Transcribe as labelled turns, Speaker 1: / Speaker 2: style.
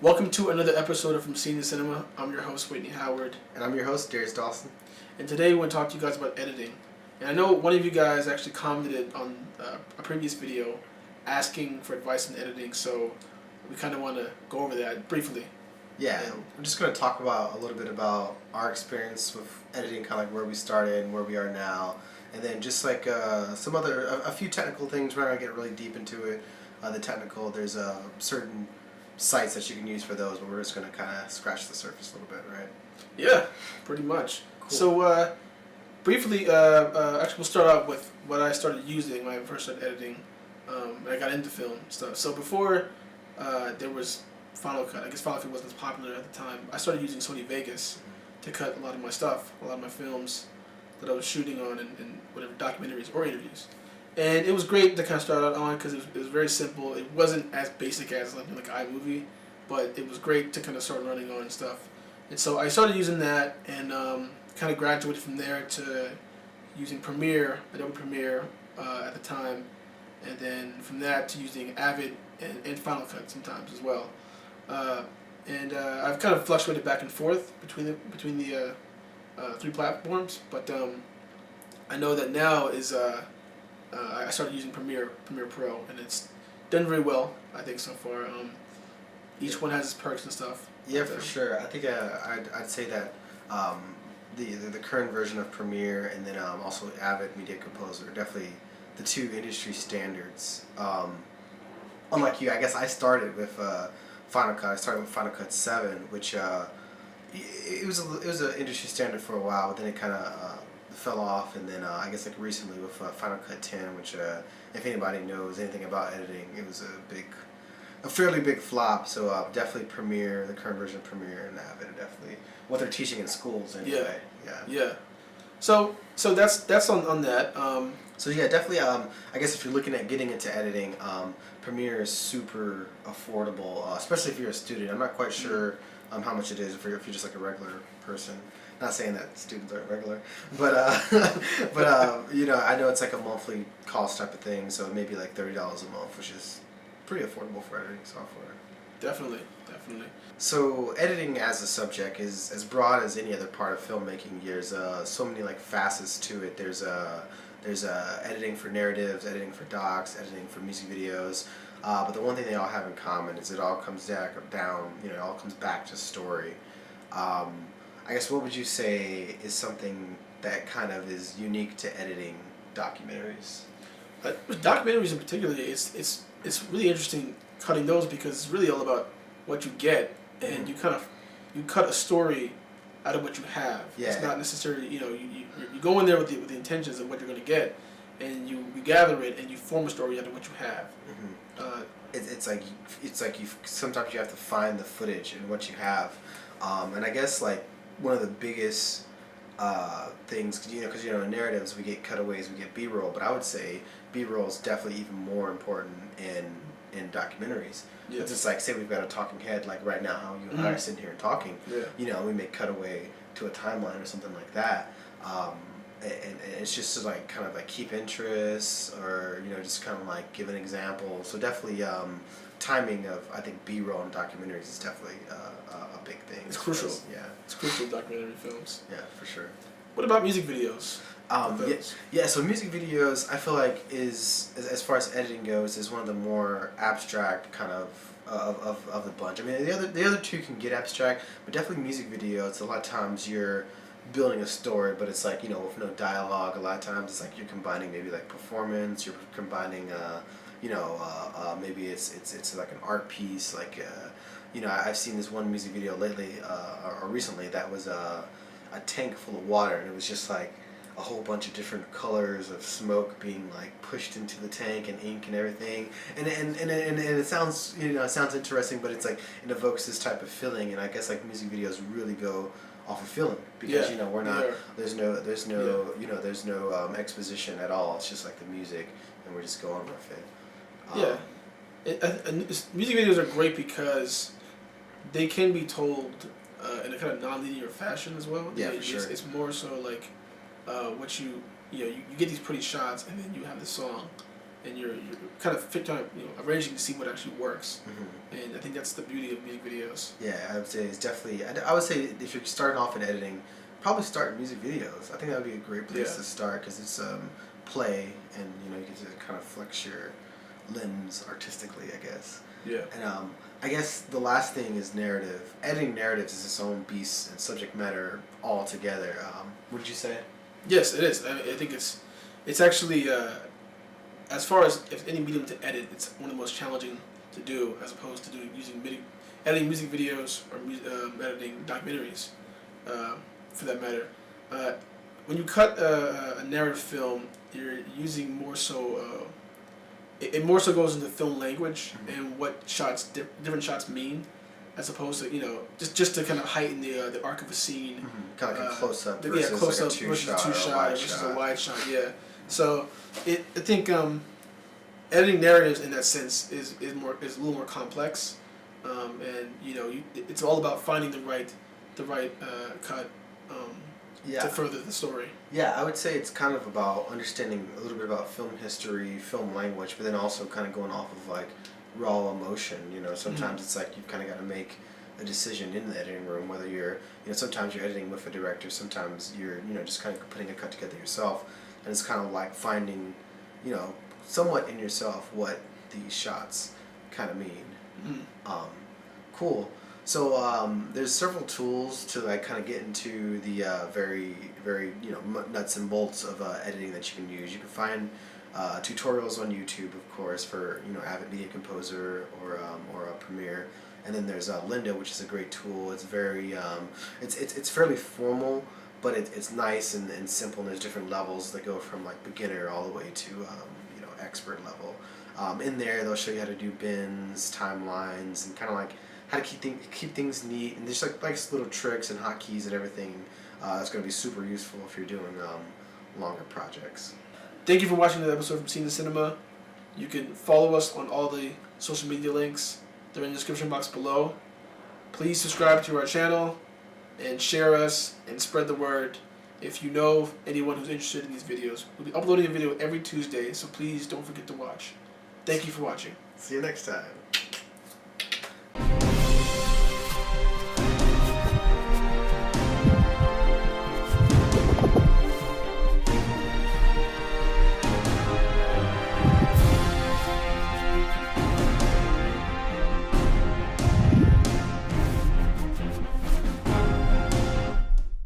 Speaker 1: Welcome to another episode of From Scene to Cinema. I'm your host, Whitney Howard.
Speaker 2: And I'm your host, Darius Dawson.
Speaker 1: And today we want to talk to you guys about editing. And I know one of you guys actually commented on a previous video asking for advice on editing, so we kind of want to go over that briefly.
Speaker 2: Yeah, I'm just going to talk about a little bit about our experience with editing, kind of like where we started and where we are now. And then just like some other, a few technical things. We're not going to get really deep into it. The technical, there's certain sites that you can use for those, but we're just going to kind of scratch the surface a little bit, right?
Speaker 1: Yeah, pretty much.
Speaker 2: Cool.
Speaker 1: So briefly, actually we'll start out with what I started using when I first started editing, and I got into film stuff. So before there was Final Cut, I guess Final Cut wasn't as popular at the time, I started using Sony Vegas to cut a lot of my stuff, a lot of my films that I was shooting on and whatever, documentaries or interviews. And it was great to kind of start out on because it was very simple. It wasn't as basic as like iMovie, but it was great to kind of start running on and stuff. And so I started using that and kind of graduated from there to using Premiere, Adobe Premiere at the time, and then from that to using Avid and Final Cut sometimes as well. I've kind of fluctuated back and forth between the three platforms, but I know that now is I started using Premiere Pro, and it's done very well, I think, so far. Each one has its perks and stuff.
Speaker 2: Yeah, for sure. I think I'd say that the current version of Premiere and then also Avid Media Composer are definitely the two industry standards. Unlike you, I guess I started with Final Cut. I started with Final Cut 7, which it was an industry standard for a while, but then it kind of fell off, and then I guess like recently with Final Cut 10, which if anybody knows anything about editing, it was a fairly big flop. So definitely Premiere, the current version of Premiere and Avid are definitely what they're teaching in schools anyway.
Speaker 1: Yeah. So that's on that.
Speaker 2: So yeah, definitely. I guess if you're looking at getting into editing, Premiere is super affordable, especially if you're a student. I'm not quite sure how much it is if you're just like a regular person. Not saying that students aren't regular, but I know it's like a monthly cost type of thing, so maybe like $30 a month, which is pretty affordable for editing software.
Speaker 1: Definitely.
Speaker 2: So editing as a subject is as broad as any other part of filmmaking. There's so many like facets to it. There's editing for narratives, editing for docs, editing for music videos. But the one thing they all have in common is it all comes down. It all comes back to story. I guess what would you say is something that kind of is unique to editing documentaries?
Speaker 1: With documentaries in particular, it's really interesting cutting those because it's really all about what you get, and you cut a story out of what you have.
Speaker 2: Yeah.
Speaker 1: It's not necessarily you go in there with the intentions of what you're going to get, and you gather it and you form a story out of what you have.
Speaker 2: Mm-hmm. It's like you sometimes you have to find the footage in what you have, and I guess like one of the biggest things, because in narratives we get cutaways, we get B-roll, but I would say B-roll is definitely even more important in documentaries.
Speaker 1: Yeah.
Speaker 2: It's just like, say we've got a talking head, like right now, how you and I are sitting here talking.
Speaker 1: Yeah.
Speaker 2: We make cutaway to a timeline or something like that, and it's just to like kind of like keep interest, or just kind of like give an example. So definitely timing of, I think, B-roll in documentaries is definitely a big thing.
Speaker 1: It's crucial.
Speaker 2: Yeah.
Speaker 1: It's crucial in documentary films.
Speaker 2: Yeah, for sure.
Speaker 1: What about music videos?
Speaker 2: So music videos, I feel like is as far as editing goes, is one of the more abstract kind of the bunch. I mean, the other two can get abstract, but definitely music videos. A lot of times you're building a story, but it's like with no dialogue. A lot of times it's like you're combining maybe like performance. You're combining maybe it's like an art piece. Like I've seen this one music video lately or recently that was a tank full of water, and it was just like a whole bunch of different colors of smoke being like pushed into the tank and ink and everything, and it sounds it sounds interesting, but it's like it evokes this type of feeling, and I guess like music videos really go off of feeling because we're not there's no exposition at all. It's just like the music, and we're just going with it.
Speaker 1: Music videos are great because they can be told in a kind of non-linear fashion as well.
Speaker 2: Yeah, for sure.
Speaker 1: It's more so like what you get these pretty shots, and then you have the song, and you're kind of arranging to see what actually works.
Speaker 2: Mm-hmm.
Speaker 1: And I think that's the beauty of music videos.
Speaker 2: Yeah, I would say it's definitely. I would say if you're starting off in editing, probably start music videos. I think that would be a great place to start because it's play, and you can just kind of flex your limbs artistically, I guess.
Speaker 1: Yeah.
Speaker 2: And I guess the last thing is narrative. Editing narratives is its own beast and subject matter altogether. Would you say?
Speaker 1: Yes, it is. I think it's actually as far as if any medium to edit, it's one of the most challenging to do as opposed to editing music videos or editing documentaries, for that matter. When you cut a narrative film, you're using more so. It more so goes into film language and what different shots mean, as opposed to just to kind of heighten the arc of a scene.
Speaker 2: Kind of like a close up versus
Speaker 1: close
Speaker 2: like
Speaker 1: up
Speaker 2: a
Speaker 1: versus
Speaker 2: two shot
Speaker 1: versus a wide shot. Yeah. So I think editing narratives in that sense is a little more complex, and it's all about finding the right cut. To further the story.
Speaker 2: Yeah, I would say it's kind of about understanding a little bit about film history, film language, but then also kind of going off of like raw emotion. Sometimes it's like you've kind of got to make a decision in the editing room, whether you're, sometimes you're editing with a director, sometimes you're, just kind of putting a cut together yourself, and it's kind of like finding, somewhat in yourself what these shots kind of mean. Cool. So there's several tools to like kind of get into the very nuts and bolts of editing that you can use. You can find tutorials on YouTube, of course, for avid media composer or a Premiere, and then there's Linda, which is a great tool. It's very it's fairly formal, but it's nice and simple. And there's different levels that go from like beginner all the way to expert level. In there, they'll show you how to do bins, timelines, and kind of like how to keep things neat, and there's like little tricks and hotkeys and everything. That's going to be super useful if you're doing longer projects.
Speaker 1: Thank you for watching the episode from Scene to Cinema. You can follow us on all the social media links. They're in the description box below. Please subscribe to our channel and share us and spread the word. If you know anyone who's interested in these videos, we'll be uploading a video every Tuesday, so please don't forget to watch. Thank you for watching.
Speaker 2: See you next time.